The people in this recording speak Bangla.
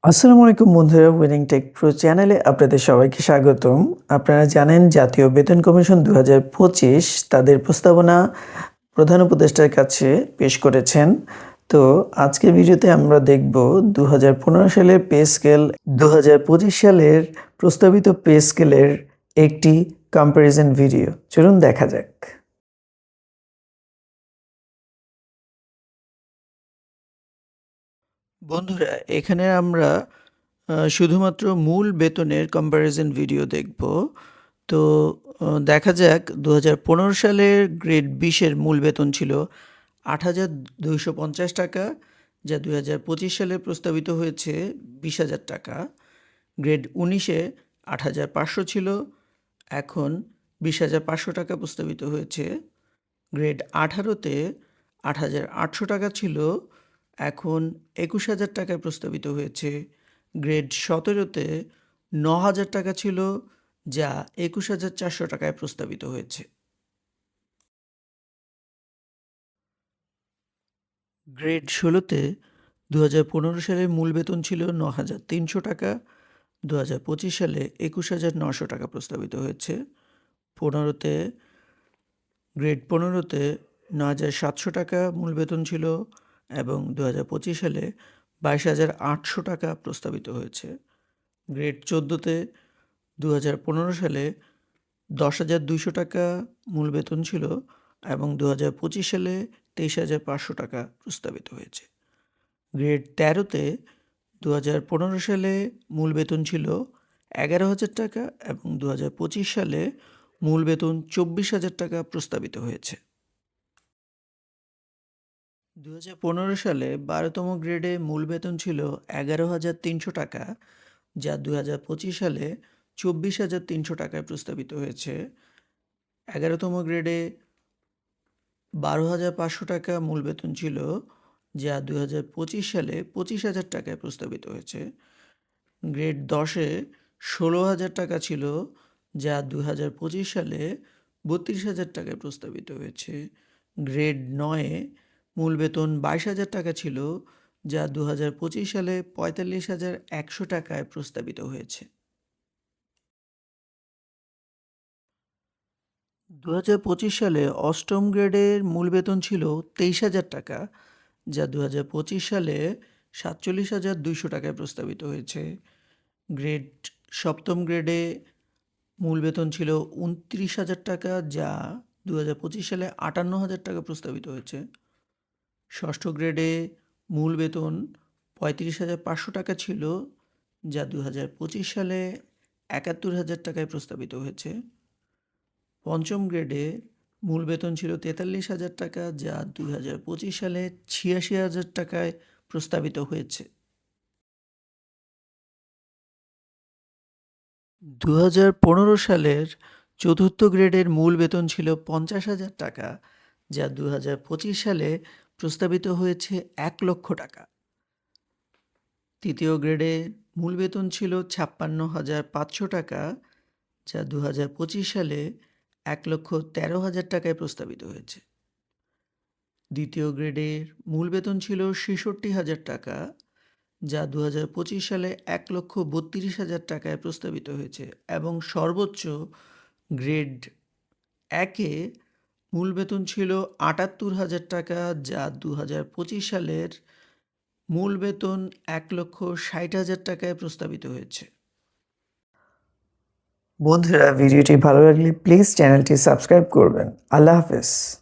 আসসালামু আলাইকুম বন্ধুরা, উইনিং টেক প্রো চ্যানেলে আপনাদের সবাইকে স্বাগতম। আপনারা জানেন জাতীয় বেতন কমিশন ২০২৫ তাদের প্রস্তাবনা প্রধান উপদেষ্টার কাছে পেশ করেছেন। তো আজকের ভিডিওতে আমরা দেখব ২০১৫ সালের পে স্কেল, ২০২৫ সালের প্রস্তাবিত পে স্কেলের একটি কম্প্যারিজন ভিডিও। চলুন দেখা যাক। বন্ধুরা, এখানে আমরা শুধুমাত্র মূল বেতনের কম্প্যারিজন ভিডিও দেখব। তো দেখা যাক ২০১৫ সালের গ্রেড ২০-এর মূল বেতন ছিল ৮,২৫০ টাকা, যা ২০২৫ সালে প্রস্তাবিত হয়েছে ২০,০০০ টাকা। গ্রেড ১৯-এ ৮,৫০০ ছিল, এখন ২০,৫০০ টাকা প্রস্তাবিত হয়েছে। গ্রেড ১৮-তে ৮,৮০০ টাকা ছিল, এখন ২১,০০০ টাকায় প্রস্তাবিত হয়েছে। গ্রেড ১৭-তে ৯,০০০ টাকা ছিল, যা ২১,৪০০ টাকায় প্রস্তাবিত হয়েছে। গ্রেড ১৬-তে ২০১৫ সালে মূল বেতন ছিল ৯,৩০০ টাকা, ২০২৫ সালে ২১,৯০০ টাকা প্রস্তাবিত হয়েছে। ১৫-তে গ্রেড ১৫-তে ৯,৭০০ টাকা মূল বেতন ছিল এবং ২০২৫ সালে ২২,৮০০ টাকা প্রস্তাবিত হয়েছে। গ্রেড ১৪-তে ২০১৫ সালে ১০,২০০ টাকা মূল বেতন ছিল এবং ২০২৫ সালে ২৩,৫০০ টাকা প্রস্তাবিত হয়েছে। গ্রেড ১৩-তে ২০১৫ সালে মূল বেতন ছিল ১১,০০০ টাকা এবং ২০২৫ সালে মূল বেতন ২৪,০০০ টাকা প্রস্তাবিত হয়েছে। ২০১৫ সালে ১২তম গ্রেডে মূল বেতন ছিল ১১,৩০০ টাকা, যা ২০২৫ সালে ২৪,৩০০ টাকায় প্রস্তাবিত হয়েছে। ১১তম গ্রেডে ১২,৫০০ টাকা মূল বেতন ছিল, যা ২০২৫ সালে ২৫,০০০ টাকায় প্রস্তাবিত হয়েছে। গ্রেড ১০-এ ১৬,০০০ টাকা ছিল, যা ২০২৫ সালে ৩২,০০০ টাকায় প্রস্তাবিত হয়েছে। গ্রেড ৯-এ মূল বেতন ২২,০০০ টাকা ছিল, যা ২০২৫ সালে ৪৫,১০০ টাকায় প্রস্তাবিত হয়েছে। ২০২৫ সালে অষ্টম গ্রেডের মূল বেতন ছিল ২৩,০০০ টাকা, যা ২০২৫ সালে ৪৭,২০০ টাকায় প্রস্তাবিত হয়েছে। গ্রেড সপ্তম গ্রেডে মূল বেতন ছিল ২৯,০০০ টাকা, যা ২০২৫ সালে ৫৮,০০০ টাকা প্রস্তাবিত হয়েছে। ষষ্ঠ গ্রেডে মূল বেতন ৩৫,৫০০ টাকা ছিল, যা ২০২৫ সালে ৭১,০০০ টাকায় প্রস্তাবিত হয়েছে। পঞ্চম গ্রেডে মূল বেতন ছিল ৪৩,০০০ টাকা, যা ২০২৫ সালে ৮৬,০০০ টাকায় প্রস্তাবিত হয়েছে। ২০১৫ সালের চতুর্থ গ্রেডের মূল বেতন ছিল ৫০,০০০ টাকা, যা ২০২৫ সালে প্রস্তাবিত হয়েছে ১,০০,০০০ টাকা। তৃতীয় গ্রেডে মূল বেতন ছিল ৫৬,৫০০ টাকা, যা ২০২৫ সালে ১,১৩,০০০ টাকায় প্রস্তাবিত হয়েছে। দ্বিতীয় গ্রেডের মূল বেতন ছিল ৬৬,০০০ টাকা, যা ২০২৫ সালে ১,৩২,০০০ টাকায় প্রস্তাবিত হয়েছে এবং সর্বোচ্চ গ্রেড ১-এ মূল বেতন ছিল ৭৮,০০০ টাকা, যা ২০২৫ সালের মূল বেতন ১,৬০,০০০ টাকায় প্রস্তাবিত হয়েছে। বন্ধুরা, ভিডিওটি ভালো লাগলে প্লিজ চ্যানেলটি সাবস্ক্রাইব করবেন। আল্লাহ হাফেজ।